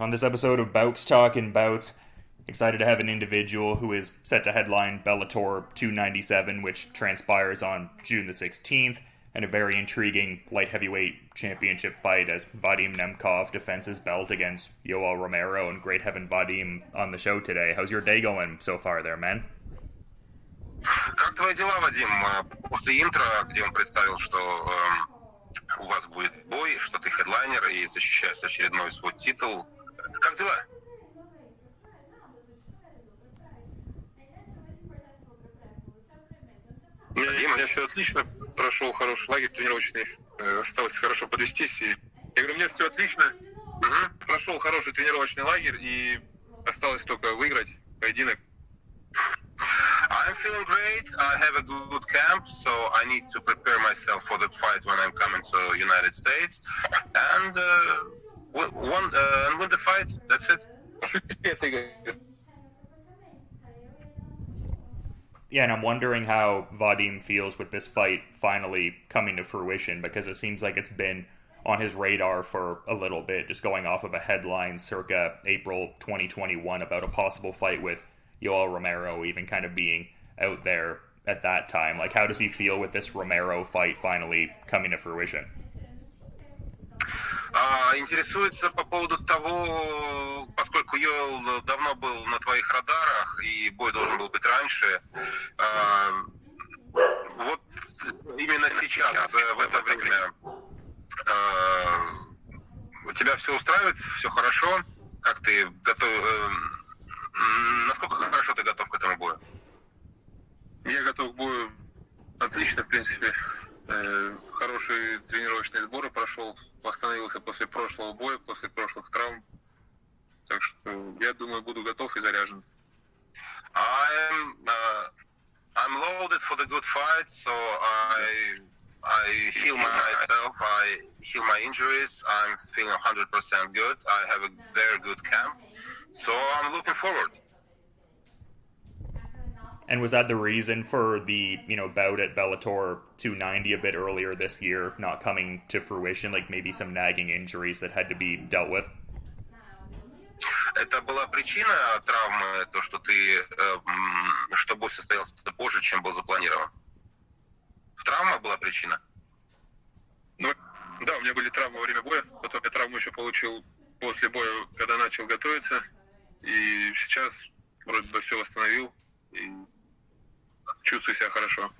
On this episode of Bowks Talking Bouts, excited to have an individual who is set to headline Bellator 297, which transpires on June the 16th, and a very intriguing light heavyweight championship fight as Vadim Nemkov defends his belt against Yoel Romero. And great having Vadim on the show today. How's your day going so far there, man? Как твои дела, Вадим? После интро, где он представил, что у вас будет бой, что ты хедлайнер и защищаешь очередной свой титул, как дела? У меня все отлично, прошел хороший лагерь тренировочный, осталось хорошо подвестись. Я говорю, у меня все отлично, прошел хороший тренировочный лагерь и осталось только выиграть поединок. I'm feeling great. I have a good camp, so I need to prepare myself for the fight when I'm coming to United States. And win the fight. That's it. Yeah, and I'm wondering how Vadim feels with this fight finally coming to fruition, because it seems like it's been on his radar for a little bit, just going off of a headline circa April 2021 about a possible fight with Yoel Romero, even kind of being out there at that time. Like, how does he feel with this Romero fight finally coming to fruition? Интересуется по поводу того, поскольку Йоэл давно был на твоих радарах, и бой должен был быть раньше, вот именно сейчас, в это время, тебя все устраивает, все хорошо? Как ты готов? Насколько хорошо ты готов к этому бою? Я готов к бою отлично, в принципе. Хорошие тренировочные сборы прошел, восстановился после прошлого боя, после прошлых травм. Так что я думаю, буду готов и заряжен. I'm loaded for the good fight, so I heal myself, I heal my injuries, I'm feeling 100% good, I have a very good camp, so I'm looking forward. And was that the reason for the, bout at Bellator 290 a bit earlier this year not coming to fruition, like maybe some nagging injuries that had to be dealt with? Это была причина травмы, то, что бой состоялся позже, чем был запланирован? Травма была причина? Ну, да, у меня были травмы во время боя, потом я травму еще получил после боя, когда начал готовиться, и сейчас вроде бы все восстановил, и чувствую себя хорошо.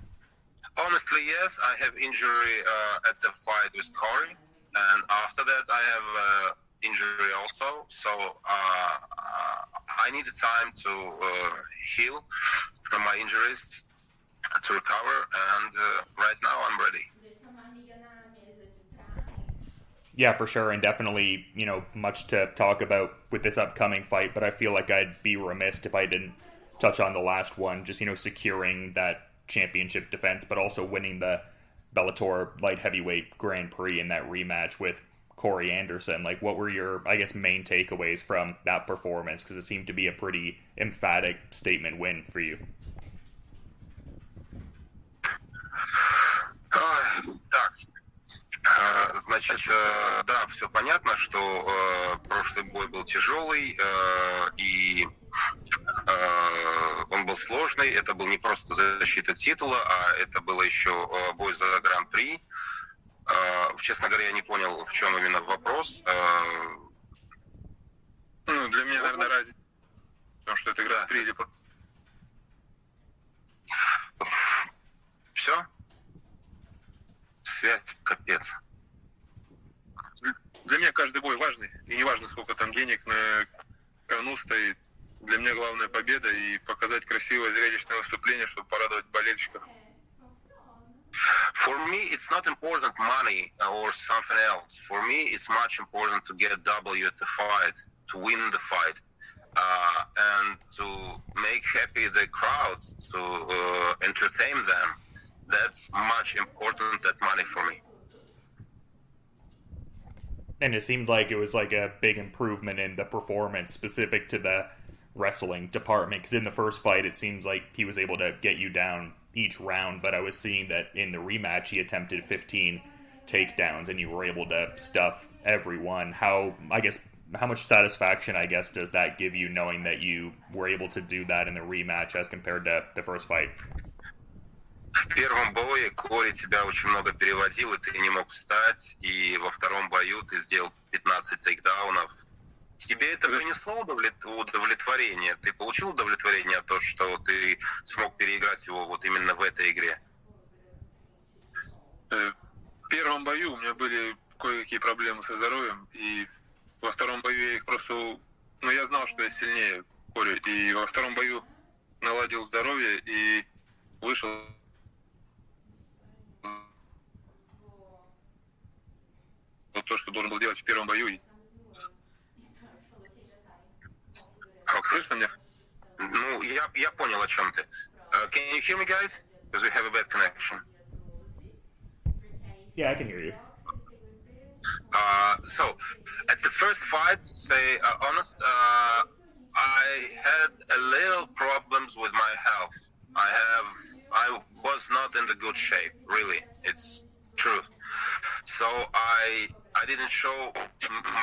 Honestly, yes, I have injury at the fight with Corey, and after that I have injury also, so I needed time to heal from my injuries, to recover, and right now I'm ready. Yeah, for sure, and definitely, much to talk about with this upcoming fight, but I feel like I'd be remiss if I didn't touch on the last one, just, securing that championship defense, but also winning the Bellator light heavyweight Grand Prix in that rematch with Corey Anderson. Like, what were your, main takeaways from that performance? Because it seemed to be a pretty emphatic statement win for you. Так, значит, да, все понятно, что прошлый бой был тяжелый, и он был сложный. Это был не просто защита титула, а это было еще бой за Grand Prix. Честно говоря, я не понял, в чем именно вопрос. Ну, для меня, наверное, разница, потому что это Grand Prix или... Все? Связь, капец. Для меня каждый бой важный, и не важно, сколько там денег на кону стоит. Для меня главная победа и показать красивое зрелищное выступление, чтобы порадовать болельщиков. For me, it's not important money or something else. For me, it's much important to get a W at the fight, to win the fight, and to make happy the crowd, to entertain them. That's much important than money for me. And it seemed like it was like a big improvement in the performance specific to the wrestling department, because in the first fight it seems like he was able to get you down each round, but I was seeing that in the rematch he attempted 15 takedowns and you were able to stuff everyone. How, how much satisfaction, I guess, does that give you, knowing that you were able to do that in the rematch as compared to the first fight? В первом бое Кори тебя очень много переводил, и ты не мог встать, и во втором бою ты сделал 15 тейкдаунов. Тебе это принесло удовлетворение? Ты получил удовлетворение от того, что ты смог переиграть его вот именно в этой игре? В первом бою у меня были кое-какие проблемы со здоровьем, и во втором бою я их просто... Ну, я знал, что я сильнее Кори, и во втором бою наладил здоровье и вышел вот то, что должен был сделать в первом бою. Слышно меня? Ну, я понял, о чем ты. Can you hear me, guys? Because we have a bad connection. Yeah, I can hear you. So, at the first fight, say honest, I had a little problems with my health. I was not in the good shape, really. It's true. So I didn't show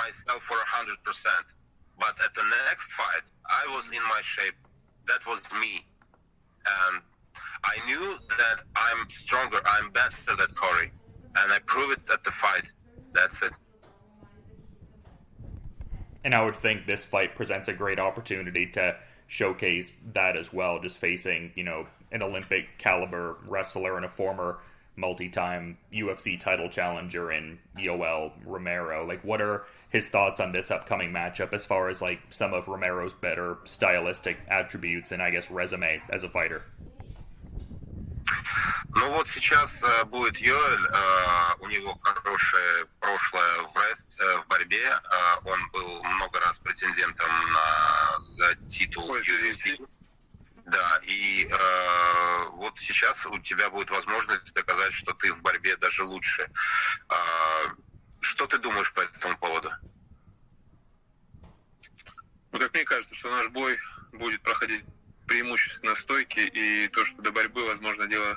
myself for 100%. But at the next fight, I was in my shape. That was me. And I knew that I'm stronger, I'm better than Corey. And I proved it at the fight. That's it. And I would think this fight presents a great opportunity to showcase that as well, just facing, an Olympic caliber wrestler and a former multi-time UFC title challenger in Yoel Romero. Like, what are his thoughts on this upcoming matchup as far as, like, some of Romero's better stylistic attributes and, I guess, resume as a fighter? Ну вот сейчас будет Йоэль, у него хорошее прошлое в борьбе, он был много раз претендентом за титул UFC. Да, и вот сейчас у тебя будет возможность доказать, что ты в борьбе даже лучше. Что ты думаешь по этому поводу? Ну, как мне кажется, что наш бой будет проходить преимущественно стойки, и то, что до борьбы, возможно, дело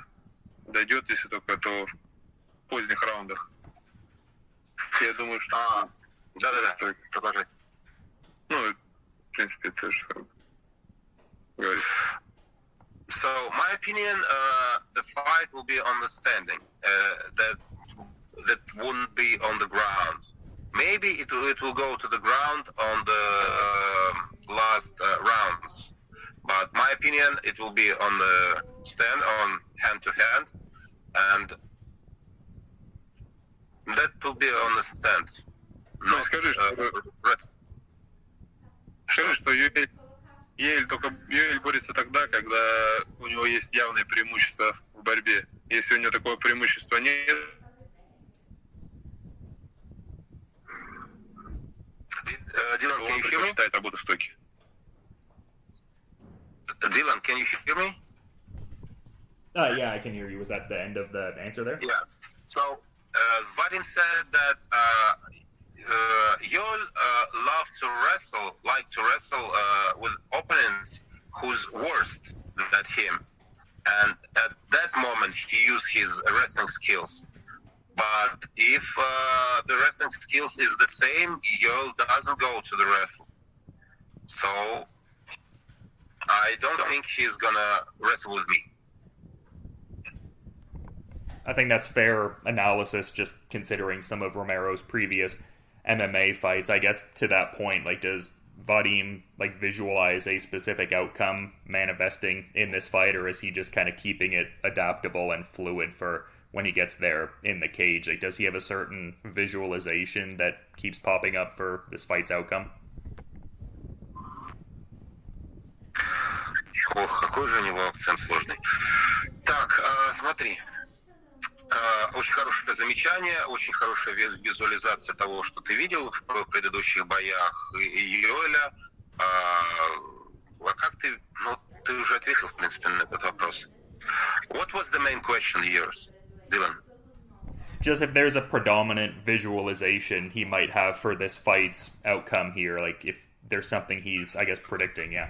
дойдет, если только то в поздних раундах. Я думаю, что... Да-да-да, продолжай. Ну, в принципе, это же говорит. So, my opinion, the fight will be on the standing. That wouldn't be on the ground. Maybe it will go to the ground on the last rounds. But my opinion, it will be on the stand, on hand to hand, and that will be on the stand. Ну, скажи, что Йоэль борется тогда, когда у него есть явное преимущество в борьбе. Если у него такого преимущества нет, Dylan, он предпочитает работу стойки. Dylan, can you hear me? Yeah, I can hear you. Was that the end of the answer there? Yeah. So, Vadim said that Yoel like to wrestle with opponents who's worse than him. And at that moment, he used his wrestling skills. But if the wrestling skills is the same, Yoel doesn't go to the wrestle. So, I don't think he's gonna wrestle with me. I think that's fair analysis, just considering some of Romero's previous MMA fights. I guess to that point, like, does Vadim visualize a specific outcome manifesting in this fight, or is he just kind of keeping it adaptable and fluid for when he gets there in the cage? Like, does he have a certain visualization that keeps popping up for this fight's outcome? Ох, какой же у него акцент сложный. Так, смотри. Очень хорошее замечание, очень хорошая визуализация того, что ты видел в предыдущих боях Йоэля. А как ты... Ну, ты уже ответил, в принципе, на этот вопрос. What was the main question yours, Dylan? Just if there's a predominant visualization he might have for this fight's outcome here, like if there's something he's, I guess, predicting, yeah.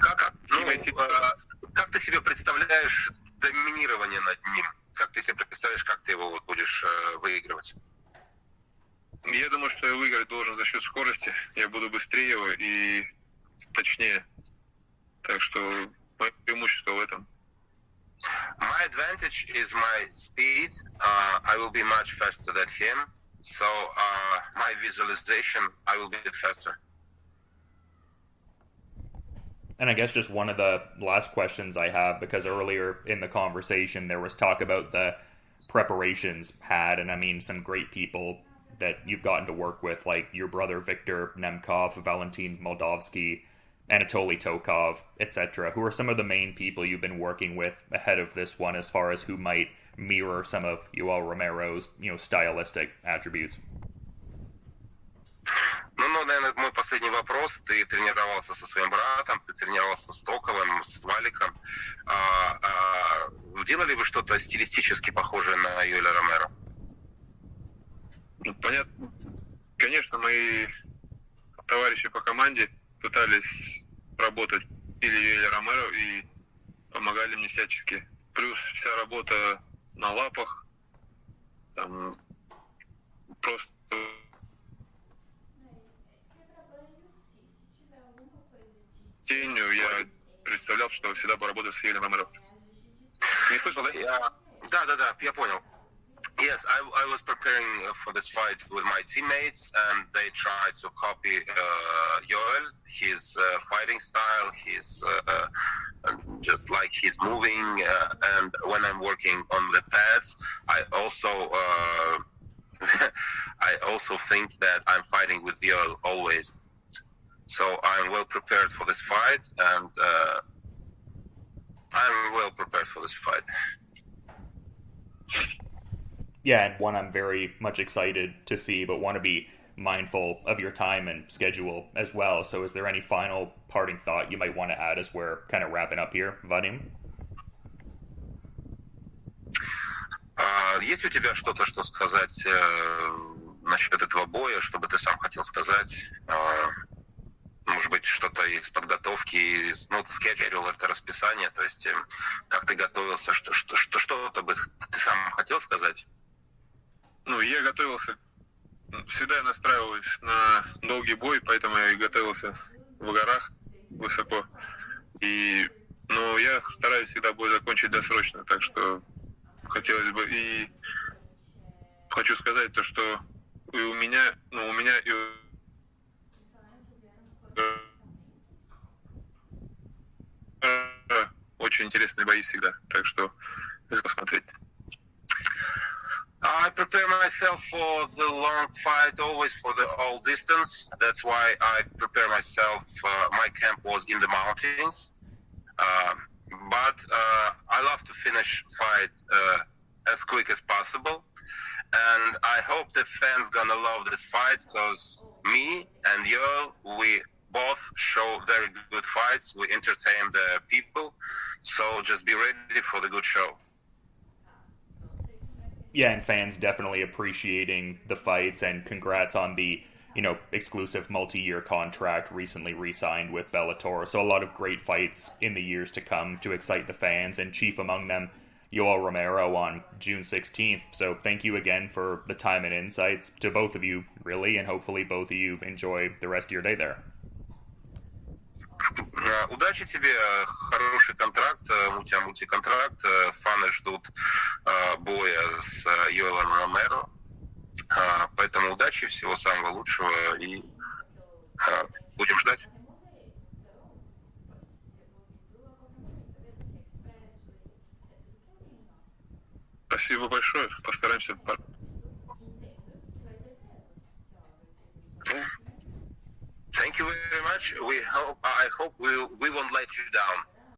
Как ты себе представляешь доминирование над ним? Как ты себе представляешь, как ты его будешь выигрывать? Я думаю, что я выиграть должен за счет скорости. Я буду быстрее его и точнее. Так что мое преимущество в этом. My advantage is my speed. I will be much faster than him. So my visualization, I will be faster. And I guess just one of the last questions I have, because earlier in the conversation there was talk about the preparations had, and I mean some great people that you've gotten to work with, like your brother Victor Nemkov, Valentin Moldavsky, Anatoly Tokov, etc. Who are some of the main people you've been working with ahead of this one, as far as who might mirror some of Yoel Romero's, stylistic attributes? Ну, наверное, мой последний вопрос. Ты тренировался со своим братом, ты тренировался с Токовым, с Валиком. Делали вы что-то стилистически похожее на Йоэля Ромеро? Ну, понятно. Конечно, мои товарищи по команде пытались работать или Йоэля Ромеро и помогали мне всячески. Плюс вся работа на лапах, там, просто тенью я представлял, что всегда поработаю с Йоэлем Ромеро. Не слышал, да? Да, я понял. Yes, I was preparing for this fight with my teammates, and they tried to copy Yoel, his fighting style, his just like he's moving. And when I'm working on the pads, I also think that I'm fighting with Yoel always. So I'm well prepared for this fight, and I'm well prepared for this fight. Yeah, and one I'm very much excited to see, but want to be mindful of your time and schedule as well. So is there any final parting thought you might want to add as we're kind of wrapping up here, Vadim? Есть у тебя что-то, что сказать насчет этого боя, что бы ты сам хотел сказать? Может быть, что-то из подготовки, в schedule, это расписание, то есть как ты готовился, что-то бы ты сам хотел сказать? Ну, я готовился, всегда я настраиваюсь на долгий бой, поэтому я и готовился в горах высоко. Но я стараюсь всегда бой закончить досрочно, так что хотелось бы и хочу сказать то, что и у меня и очень интересные бои всегда, так что посмотреть. I prepare myself for the long fight, always for the all distance. That's why I prepare myself. My camp was in the mountains, but I love to finish fight as quick as possible. And I hope the fans gonna love this fight, because me and Yoel, we both show very good fights. We entertain the people, so just be ready for the good show. Yeah, and fans definitely appreciating the fights, and congrats on the, exclusive multi-year contract recently re-signed with Bellator. So a lot of great fights in the years to come to excite the fans, and chief among them, Yoel Romero on June 16th. So thank you again for the time and insights to both of you, really, and hopefully both of you enjoy the rest of your day there. Удачи тебе, хороший контракт, у тебя мультиконтракт, фаны ждут боя с Йоэлом Ромеро, поэтому удачи, всего самого лучшего, и будем ждать. Спасибо большое, постараемся. Thank you very much. I hope we won't let you down.